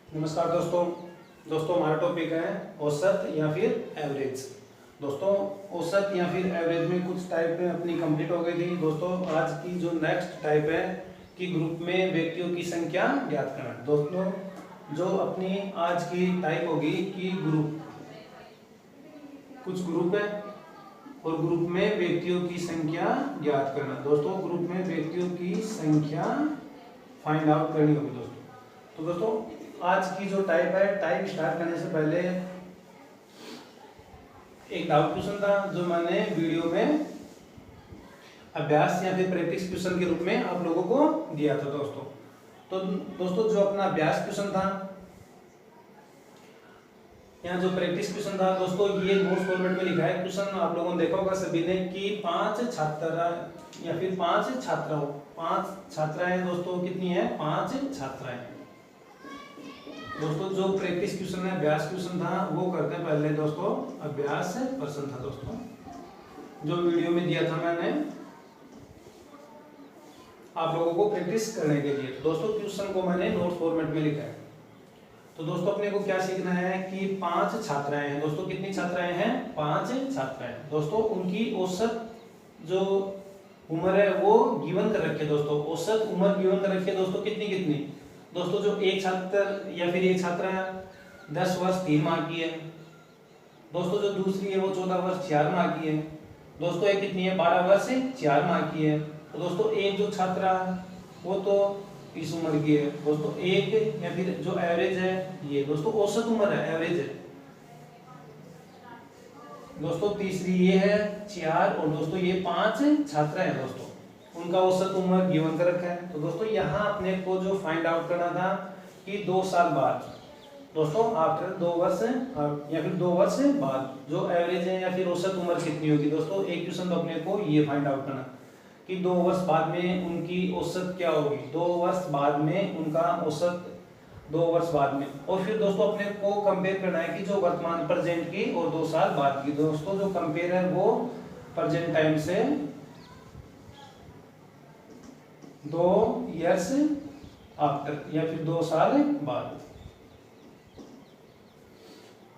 नमस्कार दोस्तों हमारा टॉपिक है औसत या फिर एवरेज। दोस्तों औसत या फिर एवरेज में कुछ टाइप अपनी कंप्लीट हो गई थी। दोस्तों आज की जो नेक्स्ट टाइप है कि ग्रुप में व्यक्तियों की संख्या ज्ञात करना। दोस्तों जो अपनी आज की टाइप होगी कि ग्रुप, कुछ ग्रुप है और ग्रुप में व्यक्तियों की संख्या ज्ञात करना। दोस्तों ग्रुप में व्यक्तियों की संख्या फाइंड आउट करनी होगी दोस्तों। तो दोस्तों आज की जो टाइप है, टाइप स्टार्ट करने से पहले एक डाउट क्वेश्चन था जो मैंने वीडियो में अभ्यास या फिर प्रैक्टिस क्वेश्चन के रूप में आप लोगों को दिया था दोस्तों। तो दोस्तों जो अपना अभ्यास क्वेश्चन था, यहाँ जो प्रैक्टिस क्वेश्चन था दोस्तों, ये नोट्स फॉर्मेट में लिखा है क्वेश्चन। आप लोगों ने देखा होगा सभी ने कि 5 छात्रा या फिर 5 छात्राओं, 5 छात्राएं दोस्तों कितनी है, 5 छात्राएं। दोस्तों जो प्रैक्टिस क्वेश्चन है, अभ्यास क्वेश्चन था, वो करते हैं पहले दोस्तों। अभ्यास प्रश्न था दोस्तों जो वीडियो में दिया था मैंने आप लोगों को प्रैक्टिस करने के लिए। तो दोस्तों क्वेश्चन को मैंने नोट फॉर्मेट में लिखा है। तो दोस्तों अपने को क्या सीखना है कि 5 छात्राएं हैं। दोस्तों कितनी छात्राएं हैं, 5 छात्राएं। दोस्तों उनकी औसत जो उम्र है वो गिवन कर रखी है। दोस्तों औसत उम्र गिवन कर रखी है दोस्तों, कितनी कितनी। दोस्तों जो एक छात्र या फिर एक छात्रा 10 वर्ष 3 माह की है। दोस्तों जो दूसरी है वो 14 वर्ष 4 माह की है। दोस्तों एक कितनी है, 12 वर्ष 4 माह की है। तो दोस्तों एक जो छात्रा वो तो इस उम्र की है। दोस्तों एक या फिर जो एवरेज है ये दोस्तों औसत उम्र है, एवरेज है। दोस्तों तीसरी ये है 4 और दोस्तों ये 5 छात्रा है दोस्तों, उनका औसत उम्र गिवन कर रखा है। तो दोस्तों यहाँ अपने को जो फाइंड आउट करना था कि 2 साल बाद, दोस्तों आफ्टर 2 वर्ष या फिर 2 वर्ष बाद जो एवरेज है या फिर औसत उम्र कितनी होगी। दोस्तों एक क्वेश्चन तो अपने को ये फाइंड आउट करना कि 2 वर्ष बाद में उनकी औसत क्या होगी। 2 वर्ष बाद में उनका औसत, 2 वर्ष बाद में। और फिर दोस्तों अपने को कंपेयर करना है कि जो वर्तमान प्रेजेंट की और 2 साल बाद की। दोस्तों जो कंपेयर है वो प्रेजेंट टाइम से 2 इयर्स आफ्टर या फिर 2 साल बाद।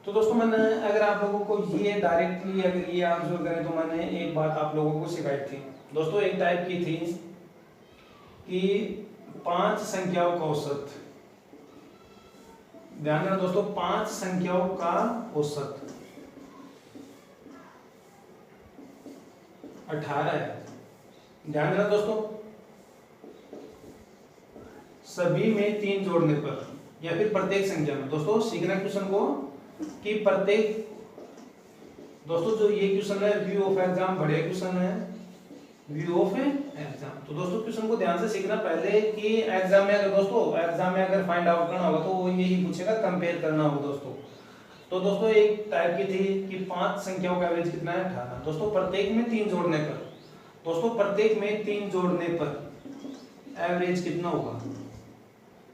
तो दोस्तों मैंने अगर आप लोगों को ये डायरेक्टली अगर ये आंसर करें तो मैंने एक बात आप लोगों को सिखाई थी दोस्तों, एक टाइप की थी कि 5 संख्याओं का औसत। ध्यान देना दोस्तों, 5 संख्याओं का औसत 18 है। ध्यान देना दोस्तों, सभी में 3 जोड़ने पर या फिर प्रत्येक संख्या में। दोस्तों सीखना क्वेश्चन को कि प्रत्येक, दोस्तों जो ये क्वेश्चन है व्यू ऑफ एग्जाम, बढ़िया क्वेश्चन है, व्यू ऑफ एग्जाम। तो दोस्तों क्वेश्चन को ध्यान से सीखना पहले कि एग्जाम में अगर दोस्तों एग्जाम में अगर फाइंड आउट करना होगा तो वो यही पूछेगा, कंपेयर करना होगा दोस्तों। तो दोस्तों एक टाइप की थी कि 5 संख्याओं का एवरेज कितना है, 18। दोस्तों प्रत्येक में 3 जोड़ने पर, दोस्तों प्रत्येक में 3 जोड़ने पर एवरेज कितना होगा।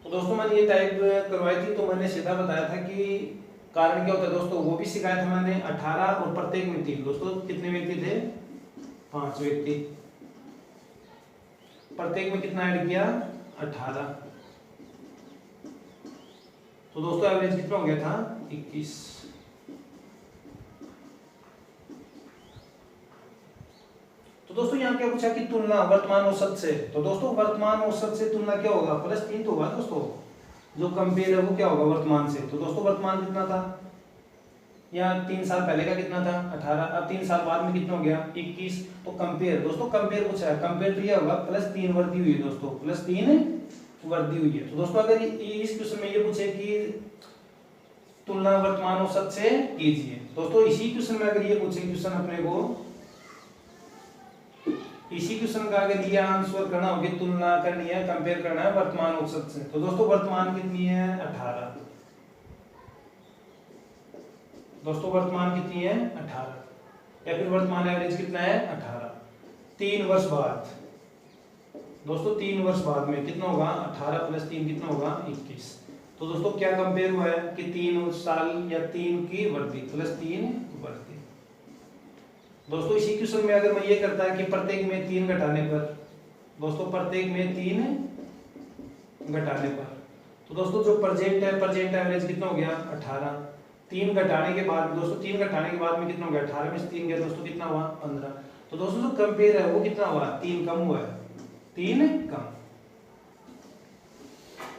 तो दोस्तों मैंने ये टाइप करवाई थी तो मैंने सीधा बताया था कि कारण क्या होता है दोस्तों, वो भी सिखाया था मैंने। 18 और प्रत्येक में 3। दोस्तों कितने व्यक्ति थे, 5 व्यक्ति। प्रत्येक में कितना ऐड किया, 18। तो दोस्तों एवरेज कितना हो गया था, 21। तो दोस्तों यहाँ क्या पूछा कि तुलना वर्तमान औसत से। तो दोस्तों वर्तमान औसत से तुलना क्या होगा, +3 तो होगा दोस्तों। जो कंपेयर है वो क्या होगा, वर्तमान से। तो दोस्तों वर्तमान कितना था, यहाँ 3 साल पहले का कितना था, 18। अब 3 साल बाद में कितना हो गया, 21। तो कंपेयर, दोस्तों कंपेयर पूछा है, कंपेयर तो यह होगा +3 वृद्धि हुई है दोस्तों, +3 वृद्धि हुई है। तो दोस्तों अगर इस क्वेश्चन में ये पूछे कि तुलना वर्तमान औसत से कीजिए, दोस्तों इसी क्वेश्चन में अगर ये पूछे क्वेश्चन अपने को, इसी क्वेश्चन का अगर ये आंसर करना होगी, तुलना करनी है, कंपेयर करना है वर्तमान औसत से। तो दोस्तों वर्तमान कितनी है, 18। दोस्तों वर्तमान कितनी है, 18। या फिर वर्तमान एवरेज कितना है, 18। 3 वर्ष बाद, दोस्तों 3 वर्ष बाद में कितना होगा, 18 + 3 कितना होगा, 21। तो दोस्तों क्या कंपेयर हुआ है कि 3 साल या 3 की वृद्धि, +3 वृद्धि। दोस्तों इसी क्वेश्चन में अगर मैं ये करता है कि प्रत्येक में 3 घटाने पर, दोस्तों प्रत्येक में 3 घटाने पर, तो दोस्तों जो प्रेजेंट है, प्रेजेंट एवरेज कितना हो गया 18। 3 घटाने के बाद में दोस्तों, 3 घटाने के बाद में कितना हो गया 18 में से 3 गया दोस्तों कितना हुआ 15। तो दोस्तों जो कंपेयर है वो कितना हुआ 3 कम हुआ है, 3 कम।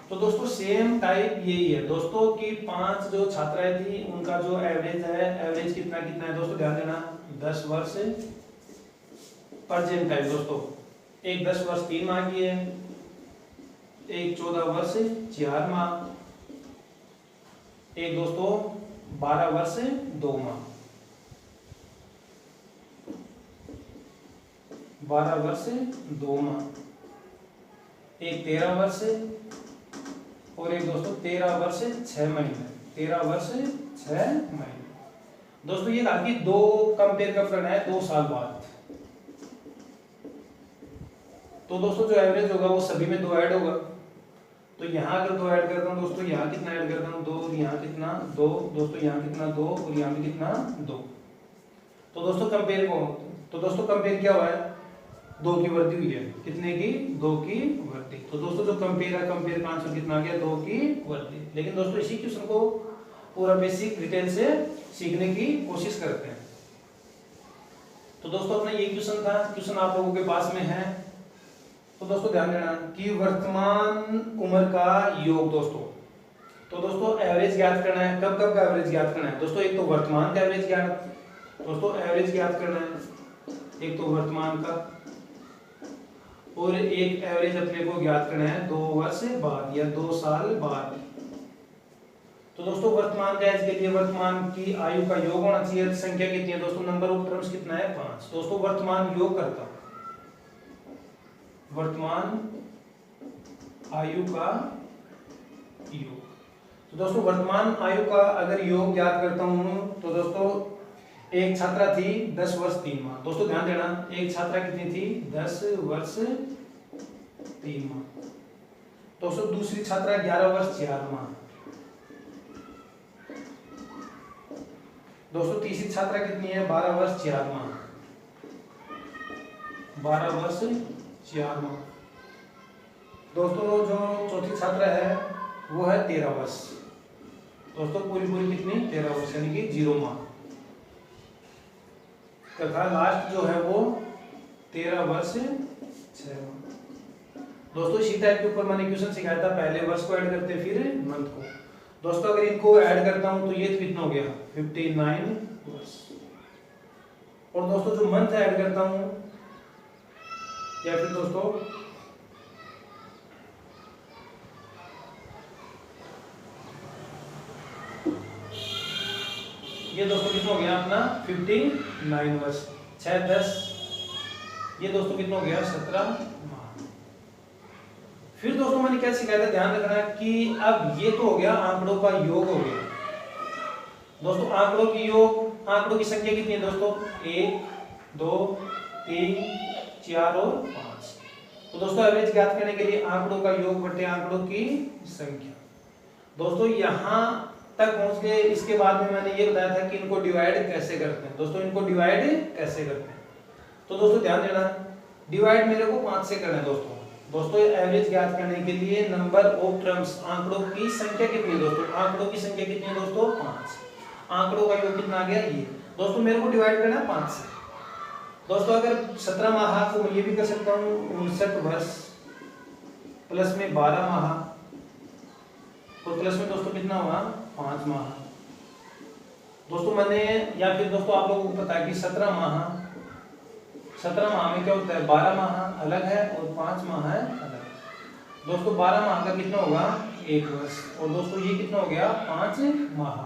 तो दोस्तों सेम टाइप यही है दोस्तों कि 5 जो छात्राएं थी उनका जो एवरेज है, एवरेज कितना कितना है दोस्तों ध्यान देना 10 वर्ष प्रेजेंट टाइम दोस्तों। एक 10 वर्ष 3 माह की है, एक 14 वर्ष 4 माह, एक दोस्तों 12 वर्ष 2 माह, 12 वर्ष 2 माह, एक 13 वर्ष और एक दोस्तों 13 वर्ष 6 महीने, 13 वर्ष 6 महीने। दोस्तों ये बाकी दो कंपेयर कब करना है 2 साल बाद। तो दोस्तों जो एवरेज होगा वो सभी में 2 ऐड होगा। तो यहाँ अगर 2 ऐड करता हूँ दोस्तों, यहाँ कितना ऐड करता हूँ 2, यहाँ कितना 2, दोस्तों यहाँ कितना 2 और यहाँ भी कितना 2। तो दोस्तों कंपेयर को, तो दोस्तों कंपेयर क्या हुआ है 2 की वृद्धि हुई है, कितने की 2 की वृद्धि। तो दोस्तों जो कंपेयर है, कंपेयर का आंसर कितना आ गया 2 की वृद्धि। लेकिन दोस्तों इसी क्वेश्चन को पूरा बेसिक डिटेल से सीखने की कोशिश करते हैं। तो दोस्तों अपना ये क्वेश्चन था, क्वेश्चन आप लोगों के पास में है। तो दोस्तों ध्यान देना कि वर्तमान उम्र का योग दोस्तों। तो दोस्तों एवरेज ज्ञात करना है, कब कब का एवरेज ज्ञात करना है दोस्तों। एक तो वर्तमान का एवरेज ज्ञात दोस्तों एवरेज ज्ञात करना है, एक तो वर्तमान का, और एक एवरेज अपने को ज्ञात करना है 2 वर्ष बाद या 2 साल बाद। तो दोस्तों वर्तमान का एज के लिए वर्तमान की आयु का योग होना चाहिए। संख्या कितनी है दोस्तों, नंबर ऑफ टर्म्स कितना है 5। दोस्तों वर्तमान योग करता हूं, वर्तमान आयु का योग। तो दोस्तों वर्तमान आयु का अगर योग ज्ञात करता हूं तो दोस्तों एक छात्रा थी 10 वर्ष 3 माह। दोस्तों ध्यान देना एक छात्रा कितनी थी 10 वर्ष 3 माह। दोस्तों दूसरी छात्रा 11 वर्ष 4 माह। दोस्तों तीसरी छात्रा कितनी है 12 वर्ष 4 माह, 12 वर्ष 4 माह। दोस्तों जो चौथी छात्रा है वो है 13 वर्ष। दोस्तों पूरी पूरी कितनी 13 वर्ष यानी कि 0 माह तथा लास्ट जो है वो 13 वर्ष 6 माह। दोस्तों इसी टाइप के ऊपर मैंने क्वेश्चन सिखाया था, पहले वर्ष को ऐड करते फिर मंथ को। दोस्तों अगर इनको ऐड करता हूं तो ये कितना हो गया 59 वर्ष। और दोस्तों जो मंथ ऐड करता हूं या फिर दोस्तों ये दोस्तों कितना हो गया अपना 59 वर्ष, 6 10 ये दोस्तों कितना हो गया 17 माह। फिर दोस्तों मैंने क्या सिखाया था, ध्यान रखना कि अब ये तो हो गया आंकड़ों का योग हो गया। दोस्तों आंकड़ों की योग, आंकड़ों की संख्या कितनी है दोस्तों 1 2 3 4 और 5। तो दोस्तों एवरेज ज्ञात करने के लिए आंकड़ों का योग बटे आंकड़ों की संख्या। दोस्तों यहां तक पहुंच गए, इसके बाद में मैंने ये बताया था कि इनको डिवाइड कैसे करते हैं। दोस्तों इनको डिवाइड कैसे करते हैं, तो दोस्तों ध्यान देना डिवाइड मेरे को 5 से करना है दोस्तों। दोस्तों एवरेज ज्ञात करने के लिए नंबर ऑफ टर्म्स, आंकड़ों की संख्या कितनी है दोस्तों, आंकड़ों की संख्या कितनी है दोस्तों 5। आंकड़ों का योग कितना आ गया ये। दोस्तों मेरे को डिवाइड करना है 5 से। दोस्तों अगर 17 माह को मैं ये भी कर सकता हूँ 59 वर्ष प्लस में 12 माह और प्लस में दोस्तों कितना हुआ 5 माह। दोस्तों मैंने या फिर दोस्तों आप लोगों को पता है कि 17 माह में क्या होता है 12 माह अलग है और 5 माह है अलग। दोस्तों 12 माह का कितना होगा 1 वर्ष और दोस्तों ये कितना हो गया 5 माह।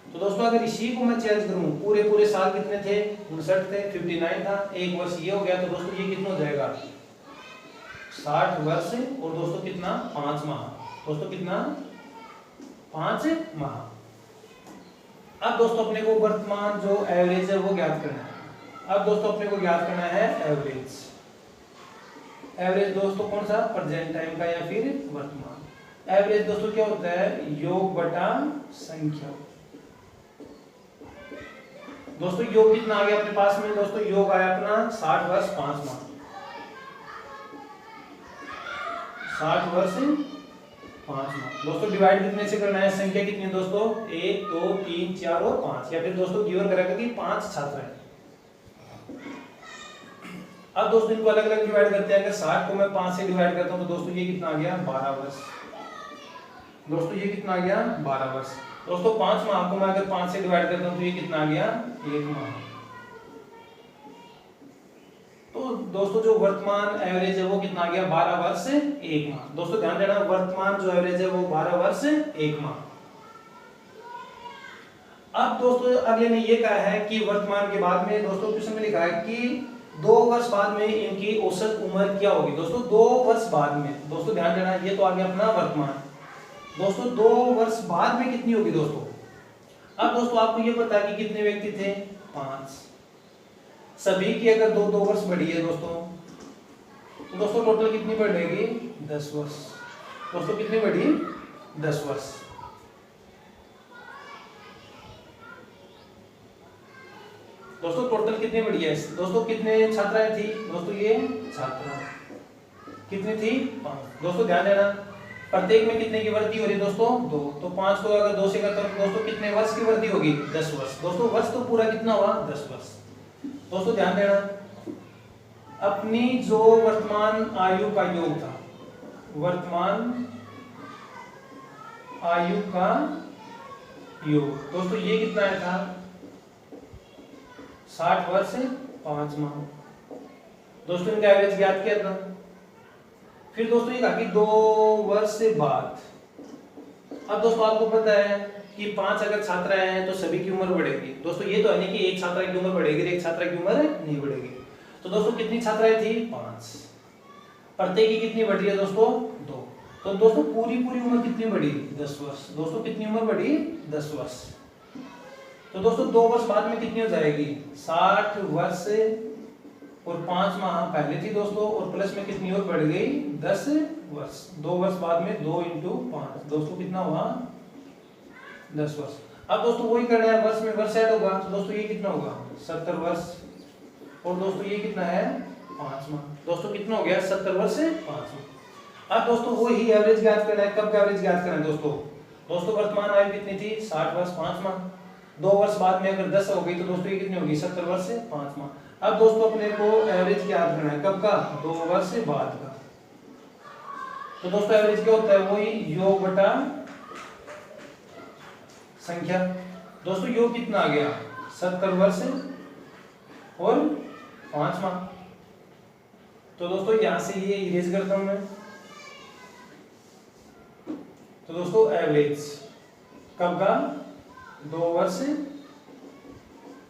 तो दोस्तों अगर इसी को मैं चेंज करूं, पूरे पूरे साल कितने थे 59 थे, 59 था, 1 वर्ष ये हो गया, तो दोस्तों ये कितना हो जाएगा 60 वर्ष और दोस्तों कितना 5 माह। दोस्तों कितना 5 माह। अब दोस्तों अपने को वर्तमान जो एवरेज है वो ज्ञात करना है। अब दोस्तों अपने को ज्ञात करना है एवरेज। एवरेज दोस्तों कौन सा प्रेजेंट टाइम का या फिर वर्तमान। एवरेज दोस्तों क्या होता है योग बटा संख्या। दोस्तों योग कितना आ गया अपने पास में, दोस्तों योग आया अपना 60 वर्ष 5 माह, 60 वर्ष 5 माह। दोस्तों डिवाइड कितने से करना है, संख्या कितनी है दोस्तों, 1 2 3 4 और 5, या फिर दोस्तों गिवन करेगा कि 5 छात्र हैं। अब दोस्तों इनको अलग अलग डिवाइड करते हैं। अगर 60 को मैं 5 से डिवाइड करता हूं तो दोस्तों ये कितना आ गया, 12 वर्ष। दोस्तों ये कितना आ गया, 12 वर्ष। दोस्तों 5 माह को मैं अगर 5 से डिवाइड करता हूं तो ये कितना आ गया, 1 माह। तो दोस्तों जो वर्तमान एवरेज है वो कितना आ गया, 12 वर्ष 1 माह। दोस्तों ध्यान देना, वर्तमान जो एवरेज है वो 12 वर्ष 1 माह। अब दोस्तों अगले ने ये कहा है कि वर्तमान के बाद में दोस्तों क्वेश्चन में लिखा है कि 2 वर्ष बाद में इनकी औसत उम्र क्या होगी। दोस्तों 2 वर्ष बाद में, दोस्तों ध्यान देना, ये तो आ गया अपना वर्तमान। दोस्तों 2 वर्ष बाद में कितनी होगी दोस्तों। अब दोस्तों आपको ये पता है कि कितने व्यक्ति थे, 5। सभी की अगर 2 वर्ष बढ़ी है दोस्तों, तो दोस्तों टोटल कितनी बढ़ेगी, 10 वर्ष। दोस्तों कितनी बढ़ी, 10 वर्ष। दोस्तों टोटल कितनी बढ़ी है, दोस्तों कितने छात्राएं थी दोस्तों, ये छात्रा कितनी थी, 5। दोस्तों ध्यान देना, प्रत्येक में कितने की वृद्धि हो रही है दोस्तों, 2। तो 5 को अगर 2 से करता हूं तो दोस्तों कितने वर्ष की वृद्धि होगी, 10 वर्ष। दोस्तों वर्ष तो पूरा कितना हुआ, 10 वर्ष। दोस्तों ध्यान देना, अपनी जो वर्तमान आयु का योग था, वर्तमान आयु का योग दोस्तों ये कितना आया था, 60 वर्ष 5 माह। दोस्तों इनका एवरेज ज्ञात किया था। फिर दोस्तों ये कहा कि 2 वर्ष से बाद। अब दोस्तों आपको पता है कि 5 अगर छात्राएं हैं तो सभी की उम्र बढ़ेगी। दोस्तों ये तो है नहीं कि एक छात्रा की उम्र बढ़ेगी, एक छात्रा की उम्र नहीं बढ़ेगी। तो दोस्तों कितनी छात्राएं थी, 5। प्रत्येक की कितनी बढ़ी है दोस्तों, 2। तो दोस्तों पूरी उम्र कितनी बढ़ी, 10 वर्ष। दोस्तों कितनी उम्र बढ़ी, 10 वर्ष। तो दोस्तों 2 वर्ष बाद में कितनी हो जाएगी, 60 वर्ष और 5 माह पहले थी दोस्तों, और प्लस में कितनी और बढ़ गई, 10 वर्ष। 2 वर्ष बाद में 2 × 5 दोस्तों कितना हुआ, 10 वर्ष। अब दोस्तों वही करना है, वर्ष में वर्ष ऐड होगा। तो दोस्तों ये कितना होगा, 70 वर्ष। और दोस्तों ये कितना है, 5 माह। दोस्तों कितना हो गया, 70 वर्ष 5 माह। अब दोस्तों वही एवरेज ज्ञात करना है। कब का एवरेज ज्ञात करना है दोस्तों वर्तमान आयु कितनी थी, 60 वर्ष 5 माह। 2 वर्ष बाद में अगर 10 हो गई तो दोस्तों ये कितनी होगी, 70 वर्ष 5 माह। अब दोस्तों अपने को एवरेज ज्ञात करना है, कब का, 2 वर्ष बाद का। तो दोस्तों एवरेज क्या होता है, वही योग बटा संख्या। दोस्तों योग कितना आ गया, 70 वर्ष और 5 माह। तो दोस्तों यहां से ये इरेज करता हूं मैं। तो दोस्तों एवरेज कब का, 2 वर्ष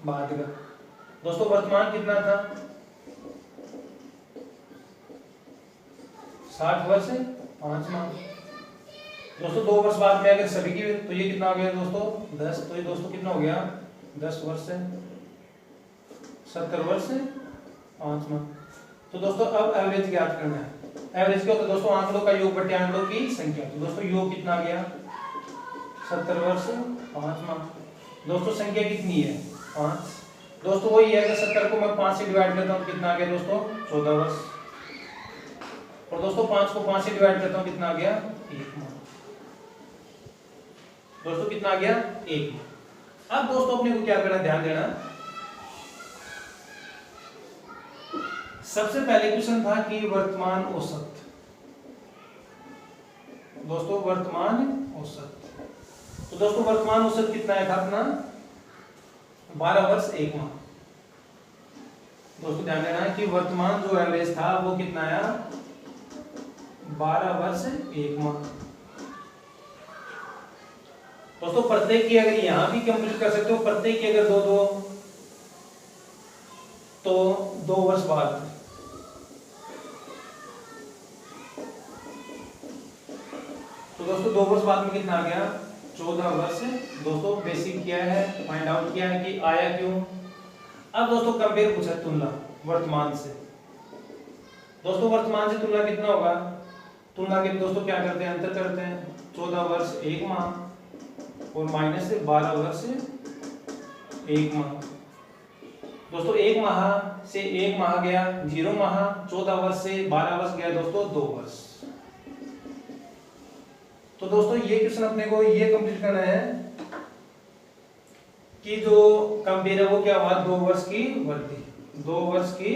बाद का। दोस्तों वर्तमान कितना था, 60 वर्ष 5 माह। दोस्तों 2 वर्ष बाद में अगर सभी की, तो ये कितना हो गया दोस्तों, 10। तो ये दोस्तों कितना हो गया, 10 वर्ष 70 वर्ष 5 माह। तो दोस्तों अब एवरेज ज्ञात करना है। एवरेज क्या होता है दोस्तों, आंकड़ों का योग बटे आंकड़ों की संख्या। तो दोस्तों योग कितना आ गया, 70 वर्ष 5 माह। दोस्तों संख्या कितनी है, 5। दोस्तों वही है, अगर 70 को मैं 5 से डिवाइड करता हूं कितना आ गया दोस्तों, 14 वर्ष। और दोस्तों 5 को 5 से डिवाइड करता हूं कितना आ गया, 1 माह। दोस्तों कितना आ गया, 1 माह। अब दोस्तों अपने को क्या करना, ध्यान देना। सबसे पहले क्वेश्चन था कि वर्तमान औसत। दोस्तों वर्तमान औसत, तो दोस्तों वर्तमान औसत कितना है था अपना, 12 वर्ष 1 माह। दोस्तों ध्यान देना है कि वर्तमान जो एवरेज था वो कितना आया, 12 वर्ष 1 माह। दोस्तों प्रत्येक की अगर यहां भी कंप्लीट कर सकते हो, प्रत्येक की अगर 2 तो 2 वर्ष बाद। तो दोस्तों 2 वर्ष बाद में कितना आ गया, 14 वर्ष। दोस्तों बेसिक किया है, फाइंड आउट किया है कि आया क्यों। अब दोस्तों कंपेयर पूछा, तुलना वर्तमान से। दोस्तों वर्तमान से तुलना कितना होगा, तुलना के दोस्तों क्या करते हैं, अंतर करते हैं। 14 वर्ष 1 माह और माइनस 12 वर्ष 1 माह। दोस्तों 1 माह से 1 माह गया 0 माह, 14 वर्ष से 12 वर्ष गया दोस्तों 2 वर्ष। तो दोस्तों ये क्वेश्चन अपने को ये कंप्लीट करना है कि जो कंपेयर है वो क्या हुआ, 2 वर्ष की वृद्धि, 2 वर्ष की,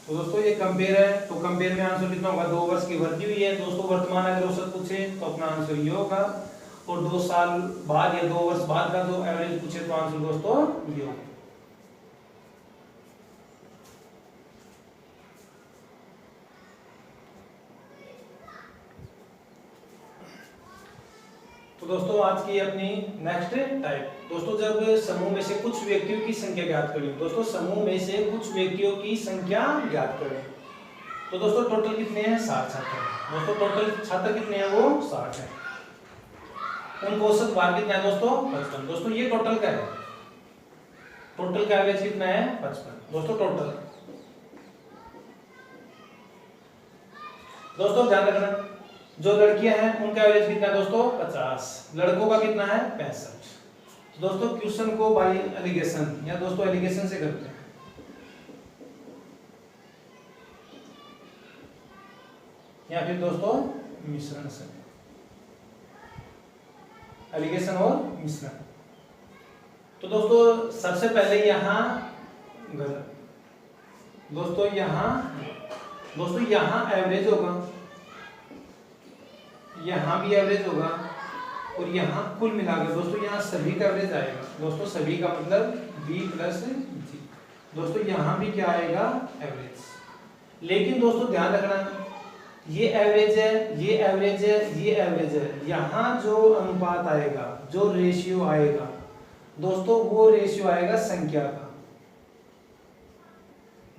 तो दोस्तों ये कंपेयर है, तो कंपेयर में आंसर कितना होगा, 2 वर्ष की वृद्धि हुई है दोस्तों। वर्तमान अगर औसत पूछे तो अपना आंसर ये होगा, और 2 साल बाद या 2 वर्ष बाद का जो एवरेज पूछे तो आंसर दोस्तों ये होगा। तो दोस्तों आज की अपनी नेक्स्ट टाइप, दोस्तों जब समूह में से कुछ व्यक्तियों की संख्या ज्ञात करें, दोस्तों समूह में से कुछ व्यक्तियों की संख्या ज्ञात करें, तो दोस्तों टोटल कितने हैं, 60 छात्र। दोस्तों टोटल छात्र कितने हैं, वो 60 है। उनका औसत भार कितना है दोस्तों, 55। दोस्तों ये टोटल का है, टोटल का एवरेज कितना है, 55 दोस्तों टोटल। दोस्तों ध्यान रखना, जो लड़कियां हैं उनका एवरेज कितना है दोस्तों, 50, लड़कों का कितना है, 65। तो दोस्तों क्वेश्चन को बाय एलिगेशन या दोस्तों एलिगेशन से करते हैं। या फिर दोस्तों मिश्रण से, एलिगेशन और मिश्रण। तो दोस्तों सबसे पहले यहाँ दोस्तों यहाँ एवरेज होगा, यहाँ भी एवरेज होगा, और यहाँ कुल मिलाकर दोस्तों यहाँ सभी का एवरेज आएगा। दोस्तों सभी का मतलब B प्लस G। दोस्तों यहाँ भी क्या आएगा, एवरेज। लेकिन दोस्तों ध्यान रखना, ये एवरेज है, ये एवरेज है, ये एवरेज है, यहाँ जो अनुपात आएगा, जो रेशियो आएगा दोस्तों, वो रेशियो आएगा संख्या का।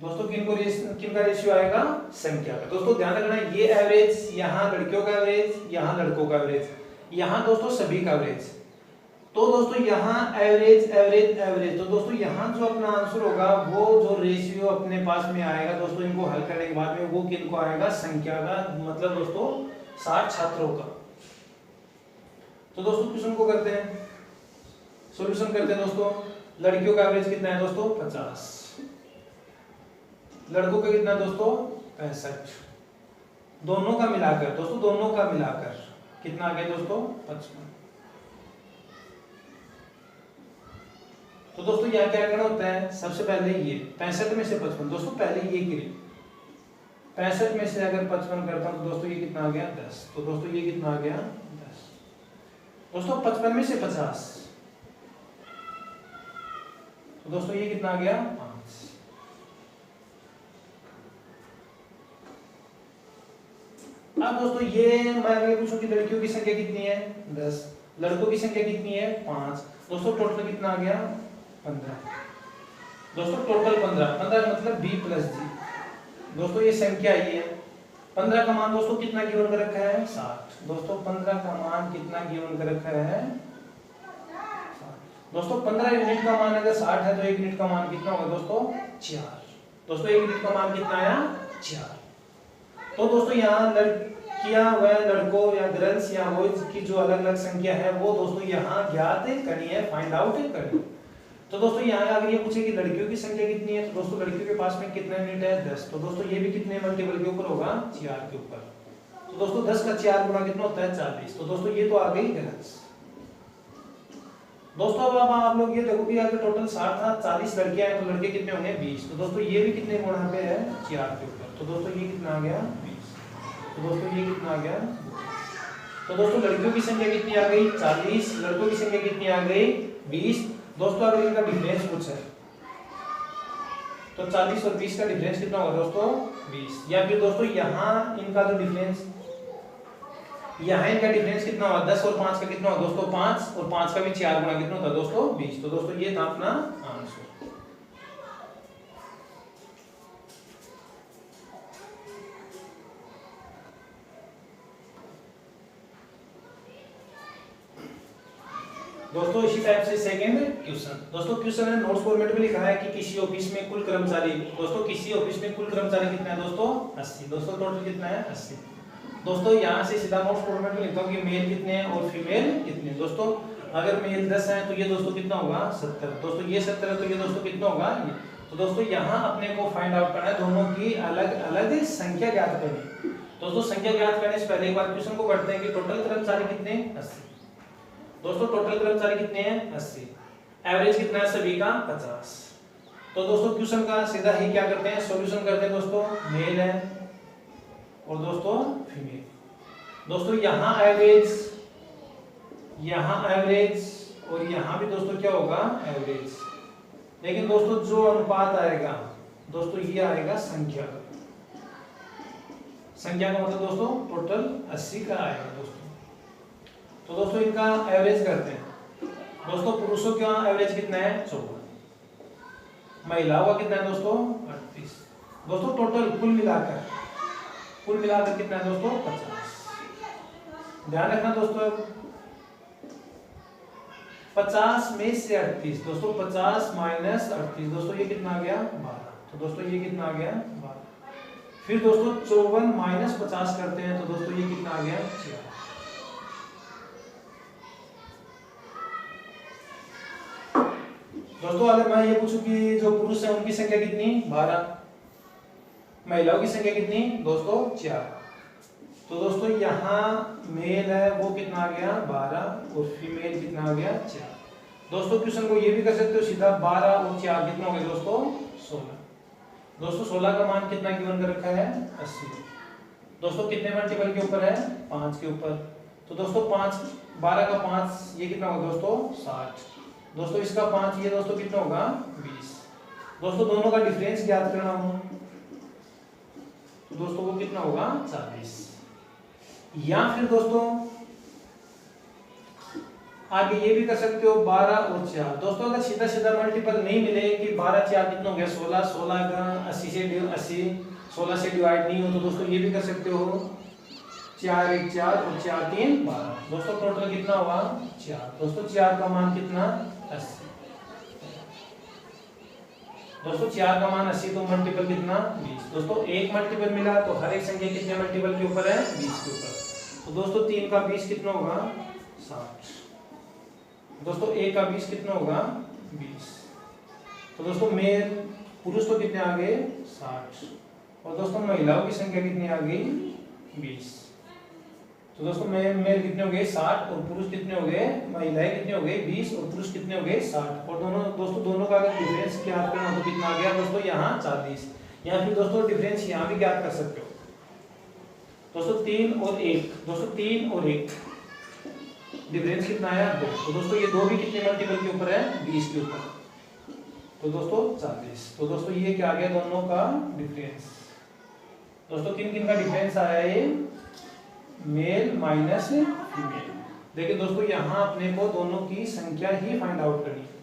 दोस्तों किनका रेशियो आएगा, संख्या का। दोस्तों ध्यान रखना, ये एवरेज, यहाँ लड़कियों का एवरेज, यहाँ लड़कों का एवरेज, यहाँ दोस्तों सभी का एवरेज। तो दोस्तों यहाँ एवरेज एवरेज एवरेज, तो दोस्तों यहाँ जो अपना आंसर होगा वो जो रेशियो अपने पास में आएगा दोस्तों, इनको हल करने के बाद में वो किनको आएगा, संख्या का, मतलब दोस्तों 60 छात्रों का। तो दोस्तों क्वेश्चन को करते हैं, सॉल्यूशन करते हैं दोस्तों। लड़कियों का एवरेज कितना है दोस्तों, 50, लड़कों का कितना दोस्तों, 65, दोनों का मिलाकर दोस्तों, दोनों का मिलाकर कितना आ गया दोस्तों, 55। तो दोस्तों यहाँ क्या करना होता है, सबसे पहले ये 65 में से 55, दोस्तों पहले ये गिरे, 65 में से अगर 55 करता हूँ तो दोस्तों ये कितना आ गया, 10। तो दोस्तों ये कितना आ गया, 10। दोस्तों 55 में से 50, तो दोस्तों ये कितना आ गया, 5। अब दोस्तों ये मैं अगर पूछूं कि लड़कियों की संख्या कितनी है, 10, लड़कों की संख्या कितनी है, 5, दोस्तों टोटल कितना आ गया, 15। दोस्तों टोटल 15 मतलब B प्लस G। दोस्तों ये संख्या ये है, 15 का मान दोस्तों कितना गिवन कर रखा है, 60। दोस्तों 15 का मान कितना गिवन कर रखा है, 60। दोस्तों 15 यूनिट का मान अगर 60 है तो 1 यूनिट का मान कितना होगा दोस्तों, 4। दोस्तों 1 यूनिट का मान कितना आया, 4। तो दोस्तों यहाँ लड़कियां व लड़कों या गर्ल्स या बॉयज की जो अलग अलग संख्या है वो दोस्तों यहाँ ज्ञात करनी है, फाइंड आउट करनी है। तो दोस्तों यहाँ अगर ये पूछे कि लड़कियों की संख्या कितनी है, तो दोस्तों लड़कियों के पास में कितना यूनिट है, 10। तो दोस्तों ये भी कितने मल्टीपल के ऊपर होगा, 4 के ऊपर। तो दोस्तों 10 का 4 गुना कितना होता है, 40। तो दोस्तों ये तो आ गई गलत। दोस्तों अब आप लोग ये देखो कि अगर टोटल 60 था, 40 लड़कियां हैं, तो लड़के कितने होंगे, 20। तो दोस्तों ये भी कितने गुना पे है, 4 के ऊपर। तो दोस्तों ये कितना आ गया, 20। तो दोस्तों ये कितना आ गया, तो दोस्तों लड़कियों की संख्या कितनी आ गई, 40, लड़कों की संख्या कितनी आ गई, 20। दोस्तों अगर इनका डिफरेंस पूछे तो 40 और 20 का डिफरेंस कितना होगा दोस्तों, 20। या फिर दोस्तों यहाँ इनका जो डिफरेंस, यहाँ इनका डिफरेंस कितना होगा, 10 और 5 का कितना होगा दोस्तों, 5, और 5 का भी 4 गुना कितना होता है दोस्तों, 20। तो दोस्तों ये था अपना आंसर। दोस्तों इसी टाइप से सेकंड क्वेश्चन, दोस्तों क्वेश्चन है नोट्स फॉर्मेट में लिखा है कि किसी ऑफिस में कुल कर्मचारी, दोस्तों किसी ऑफिस में कुल कर्मचारी कितना है दोस्तों, 80। दोस्तों टोटल कितना है, 80। दोस्तों यहाँ से सीधा नोट्स फॉर्मेट में लिखता हूँ कि मेल कितने हैं और फीमेल कितने। दोस्तों अगर मेल 10 है तो ये दोस्तों कितना होगा, 70। दोस्तों ये 70 है तो ये दोस्तों कितना होगा, ये। तो दोस्तों यहाँ अपने को फाइंड आउट करना है दोनों की अलग अलग संख्या ज्ञात करनी। दोस्तों संख्या ज्ञात करने से पहले एक बार क्वेश्चन को पढ़ते हैं कि टोटल कर्मचारी कितने 80। दोस्तों टोटल कर्मचारी कितने हैं 80, एवरेज कितना है सभी का 50। तो दोस्तों क्वेश्चन का सीधा ही क्या करते हैं सॉल्यूशन करते हैं। दोस्तों मेल है और दोस्तों फीमेल। दोस्तों यहाँ एवरेज और यहाँ भी दोस्तों क्या होगा एवरेज, लेकिन दोस्तों जो अनुपात आएगा दोस्तों ये आएगा संख्या का मतलब दोस्तों टोटल 80 का आएगा दोस्तों। तो दोस्तों इनका एवरेज करते हैं। दोस्तों पुरुषों का एवरेज कितना है 54, महिलाओं का कितना है दोस्तों 38। दोस्तों टोटल कुल मिलाकर कितना है दोस्तों 50। ध्यान रखना दोस्तों 50 में से 38 दोस्तों 50 माइनस 38 दोस्तों ये कितना आ गया 12। तो दोस्तों ये कितना आ गया 12। फिर दोस्तों 54 माइनस 50 करते हैं तो दोस्तों ये कितना आ गया 4। दोस्तों अगर मैं ये पूछूं कि जो पुरुष है उनकी संख्या कितनी 12, महिलाओं की संख्या कितनी दोस्तों 4। तो दोस्तों यहाँ मेल है वो कितना आ गया 12 और फीमेल कितना आ गया 4। दोस्तों क्वेश्चन को ये भी कर सकते हो सीधा 12 और 4 कितना हो गया दोस्तों 16। दोस्तों 16 का मान कितना गिवन कर रखा है 80। दोस्तों कितने मल्टीपल के ऊपर है 5 के ऊपर। तो दोस्तों 12 का 5 ये कितना होगा दोस्तों 60। दोस्तों इसका 5 ये दोस्तों कितना होगा 20। दोस्तों दोनों का डिफरेंस ज्ञात करना हो तो दोस्तों वो कितना होगा 40। या फिर दोस्तों आगे ये भी कर सकते हो 12 और 4। दोस्तों अगर सीधा सीधा मल्टीपल नहीं मिले कि 12 4 कितना हो गया 16, 16 का 16 से डिवाइड नहीं हो तो दोस्तों ये भी कर सकते हो 4 1 4 और 4 3 12। दोस्तों टोटल कितना होगा 4। दोस्तों 4 का मान कितना 80। दोस्तों 4 का मान 80 तो मल्टीपल कितना 20। दोस्तों एक मल्टीपल मिला तो हर एक संख्या कितने मल्टीपल के ऊपर है 20 के ऊपर। तो दोस्तों 3 का 20 कितना होगा 60। दोस्तों 1 का 20 कितना होगा 20। तो दोस्तों मेल पुरुष तो कितने आ गए 60 और दोस्तों महिलाओं की संख्या कितनी आ गई 20। तो दोस्तों मेल कितने हो गए 60 और पुरुष कितने हो गए महिलाएं कितने हो गए 20 और पुरुष कितने हो गए 60। और दोनों का अगर डिफरेंस ज्ञात करना तो कितना आ गया दोस्तों यहाँ 40। या फिर दोस्तों डिफरेंस यहाँ भी ज्ञात कर सकते हो दोस्तों 3 और 1। दोस्तों 3 और 1 डिफरेंस कितना आया 2। तो दोस्तों ये 2 भी कितने मल्टीपल के ऊपर है 20 के ऊपर। तो दोस्तों 40। तो दोस्तों ये क्या आ गया दोनों का डिफरेंस। दोस्तों किन किन का डिफरेंस आया ये मेल माइनस फीमेल। देखिए दोस्तों यहाँ अपने को दोनों की संख्या ही फाइंड आउट करनी है।